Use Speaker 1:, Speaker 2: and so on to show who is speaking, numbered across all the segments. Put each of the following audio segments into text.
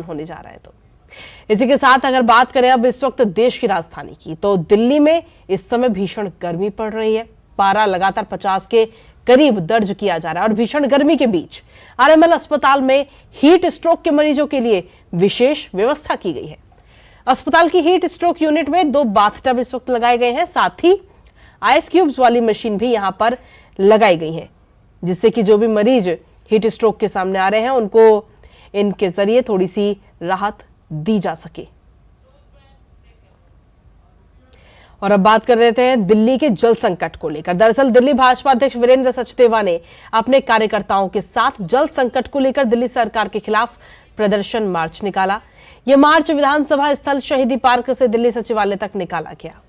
Speaker 1: होने जा रहा है। तो इसी के साथ अगर बात करें अब इस वक्त देश की राजधानी की, तो दिल्ली में इस समय भीषण गर्मी पड़ रही है। पारा लगातार 50 के करीब दर्ज किया जा रहा है और भीषण गर्मी के बीच आरएमएल अस्पताल में हीट स्ट्रोक के मरीजों के लिए विशेष व्यवस्था की गई है। अस्पताल की हीट स्ट्रोक यूनिट में 2 बाथटब इस वक्त लगाए गए हैं, साथ ही आइस क्यूब्स वाली मशीन भी यहां पर लगाई गई है, जिससे कि जो भी मरीज हीट स्ट्रोक के सामने आ रहे हैं उनको इनके जरिए थोड़ी सी राहत दी जा सके। और अब बात कर रहे हैं दिल्ली के जल संकट को लेकर। दरअसल दिल्ली भाजपा अध्यक्ष वीरेंद्र सचदेवा ने अपने कार्यकर्ताओं के साथ जल संकट को लेकर दिल्ली सरकार के खिलाफ प्रदर्शन मार्च निकाला। यह मार्च विधानसभा स्थल शहीदी पार्क से दिल्ली सचिवालय तक निकाला गया।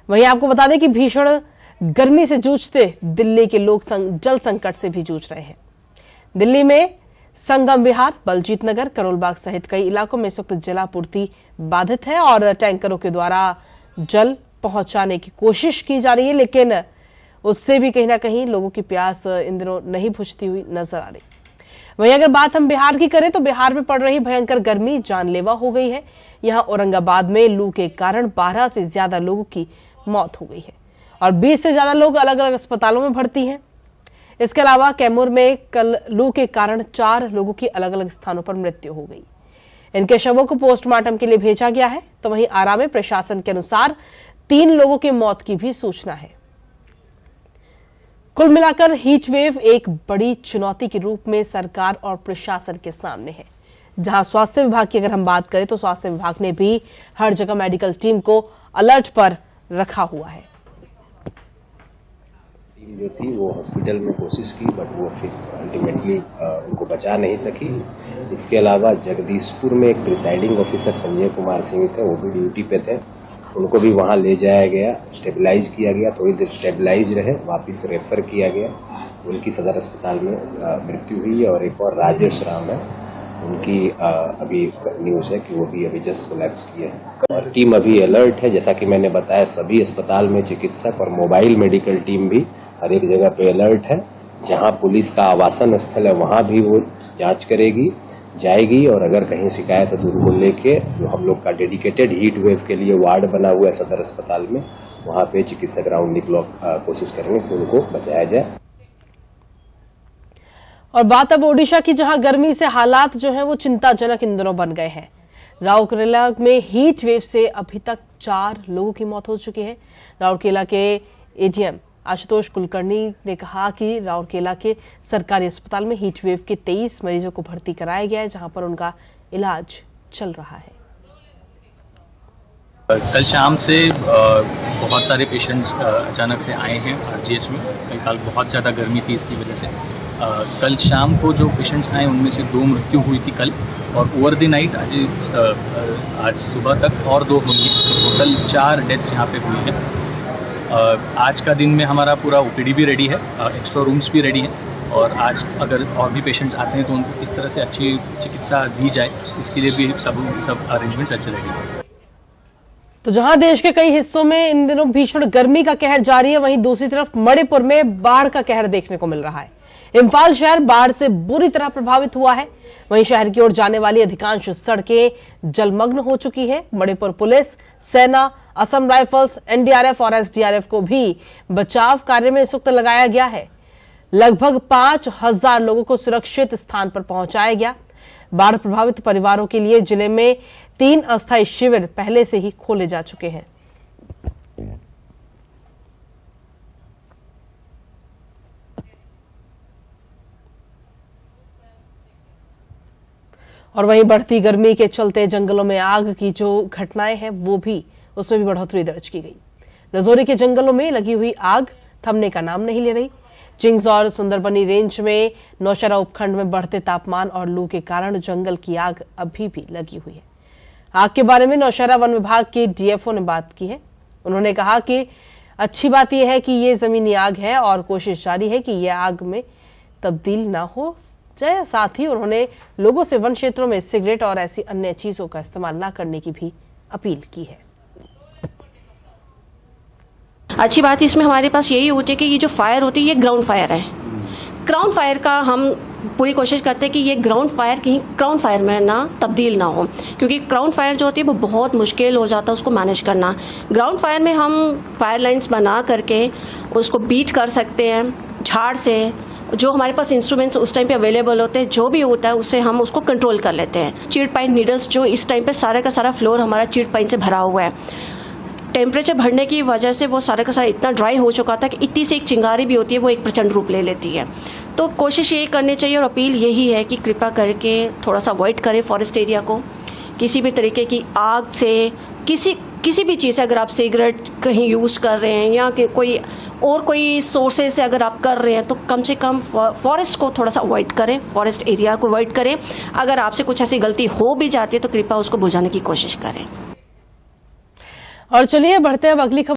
Speaker 1: वहीं आपको बता दें कि भीषण गर्मी से जूझते दिल्ली के लोग जल संकट से भी जूझ रहे हैं। दिल्ली में संगम विहार, बलजीत नगर, करोल बाग सहित कई इलाकों में इस वक्त जलापूर्ति बाधित है और टैंकरों के द्वारा जल पहुंचाने की कोशिश की जा रही है, लेकिन उससे भी कहीं ना कहीं लोगों की प्यास इन दिनों नहीं बुझती हुई नजर आ रही। वहीं अगर बात हम बिहार की करें तो बिहार में पड़ रही भयंकर गर्मी जानलेवा हो गई है। यहां औरंगाबाद में लू के कारण 12 से ज्यादा लोगों की मौत हो गई है और 20 से ज्यादा लोग अलग अलग अस्पतालों में भर्ती हैं। इसके अलावा कैमूर में कल लू के कारण 4 लोगों की अलग अलग स्थानों पर मृत्यु हो गई। इनके शवों को पोस्टमार्टम के लिए भेजा गया है। तो वहीं आरा में प्रशासन के अनुसार 3 लोगों की मौत की भी सूचना है। कुल मिलाकर हीट वेव एक बड़ी चुनौती के रूप में सरकार और प्रशासन के सामने है। जहां स्वास्थ्य विभाग की अगर हम बात करें तो स्वास्थ्य विभाग ने भी हर जगह मेडिकल टीम को अलर्ट पर रखा हुआ है।
Speaker 2: टीम जो थी वो हॉस्पिटल में कोशिश की, बट वो फिर अल्टीमेटली उनको बचा नहीं सकी। इसके अलावा जगदीशपुर में एक प्रिसाइडिंग ऑफिसर संजय कुमार सिंह थे, वो भी ड्यूटी पे थे, उनको भी वहां ले जाया गया, स्टेबलाइज किया गया, थोड़ी देर स्टेबलाइज रहे, वापस रेफर किया गया। उनकी सदर अस्पताल में मृत्यु हुई है। और एक और राजेश राम है, उनकी अभी न्यूज़ है कि वो भी अभी जस्ट कोलैप्स किया है। और टीम अभी अलर्ट है, जैसा कि मैंने बताया सभी अस्पताल में चिकित्सक और मोबाइल मेडिकल टीम भी हर एक जगह पे अलर्ट है। जहां पुलिस का आवासन स्थल है वहां भी वो जांच करेगी, जाएगी, और अगर कहीं शिकायत है तो उनको लेके जो हम लोग का डेडिकेटेड हीट वेव के लिए वार्ड बना हुआ है सदर अस्पताल में, वहां पे चिकित्सक राउंड दी क्लॉक कोशिश करेंगे कि उनको बचाया जाए।
Speaker 1: और बात अब ओडिशा की, जहां गर्मी से हालात जो है वो चिंताजनक इन दिनों बन गए हैं। राउरकेला में हीट वेव से अभी तक 4 लोगों की मौत हो चुकी है। राउरकेला के एडीएम आशुतोष कुलकर्णी ने कहा कि राउरकेला के सरकारी अस्पताल में हीट वेव के 23 मरीजों को भर्ती कराया गया है, जहां पर उनका इलाज चल रहा है।
Speaker 3: कल शाम से बहुत सारे पेशेंट्स अचानक से आए हैं आरजीएच में। कल बहुत ज़्यादा गर्मी थी, इसकी वजह से कल शाम को जो पेशेंट्स आए उनमें से 2 मृत्यु हुई थी कल, और ओवर द नाइट आज सुबह तक और 2 हुई। टोटल 4 डेथ्स यहाँ पे हुई हैं। आज का दिन में हमारा पूरा ओपीडी भी रेडी है, एक्स्ट्रा रूम्स भी रेडी हैं, और आज अगर और भी पेशेंट्स आते हैं तो उनको इस तरह से अच्छी चिकित्सा दी जाए, इसके लिए भी सब अरेंजमेंट्स अच्छे रेडी हैं।
Speaker 1: तो जहां देश के कई हिस्सों में इन दिनों भीषण गर्मी का कहर जारी है, वहीं दूसरी तरफ मणिपुर में बाढ़ का कहर देखने को मिल रहा है। इंफाल शहर बाढ़ से बुरी तरह प्रभावित हुआ है। वहीं शहर की ओर जाने वाली अधिकांश सड़कें जलमग्न हो चुकी है। मणिपुर पुलिस, सेना, असम राइफल्स, एनडीआरएफ और एसडीआरएफ को भी बचाव कार्य में इस वक्त लगाया गया है। लगभग 5000 लोगों को सुरक्षित स्थान पर पहुंचाया गया। बाढ़ प्रभावित परिवारों के लिए जिले में 3 अस्थायी शिविर पहले से ही खोले जा चुके हैं। और वहीं बढ़ती गर्मी के चलते जंगलों में आग की जो घटनाएं हैं वो भी, उसमें भी बढ़ोतरी दर्ज की गई। रजौरी के जंगलों में लगी हुई आग थमने का नाम नहीं ले रही। चिंग्स और सुंदरबनी रेंज में नौशहरा उपखंड में बढ़ते तापमान और लू के कारण जंगल की आग अभी भी लगी हुई है। आग के बारे में नौशहरा वन विभाग के डीएफओ ने बात की है। उन्होंने कहा कि अच्छी बात यह है कि ये जमीनी आग है और कोशिश जारी है कि यह आग में तब्दील ना हो जाए। साथ ही उन्होंने लोगों से वन क्षेत्रों में सिगरेट और ऐसी अन्य चीजों का इस्तेमाल ना करने की भी अपील की है।
Speaker 4: अच्छी बात इसमें हमारे पास यही होती है कि ये जो फायर होती है ये ग्राउंड फायर है। ग्राउंड फायर का हम पूरी कोशिश करते हैं कि ये ग्राउंड फायर कहीं क्राउन फायर में ना तब्दील ना हो, क्योंकि क्राउन फायर जो होती है वो बहुत मुश्किल हो जाता है उसको मैनेज करना। ग्राउंड फायर में हम फायर लाइन्स बना करके उसको बीट कर सकते हैं झाड़ से, जो हमारे पास इंस्ट्रूमेंट्स उस टाइम पे अवेलेबल होते हैं, जो भी होता है उससे हम उसको कंट्रोल कर लेते हैं। चीड़ पाइन नीडल्स जो इस टाइम पे सारा का सारा फ्लोर हमारा चीड़ पाइन से भरा हुआ है, टेम्परेचर बढ़ने की वजह से वो सारा का सारा इतना ड्राई हो चुका था कि इतनी सी एक चिंगारी भी होती है वो एक प्रचंड रूप ले लेती है। तो कोशिश यही करनी चाहिए और अपील यही है कि कृपया करके थोड़ा सा अवॉइड करें फॉरेस्ट एरिया को। किसी भी तरीके की आग से किसी भी चीज़ से, अगर आप सिगरेट कहीं यूज़ कर रहे हैं या कि कोई सोर्सेज से अगर आप कर रहे हैं तो कम से कम फॉरेस्ट को थोड़ा सा अवॉइड करें, फॉरेस्ट एरिया को अवॉइड करें। अगर आपसे कुछ ऐसी गलती हो भी जाती है तो कृपया उसको बुझाने की कोशिश करें।
Speaker 1: और चलिए बढ़ते हैं अब अगली खबर।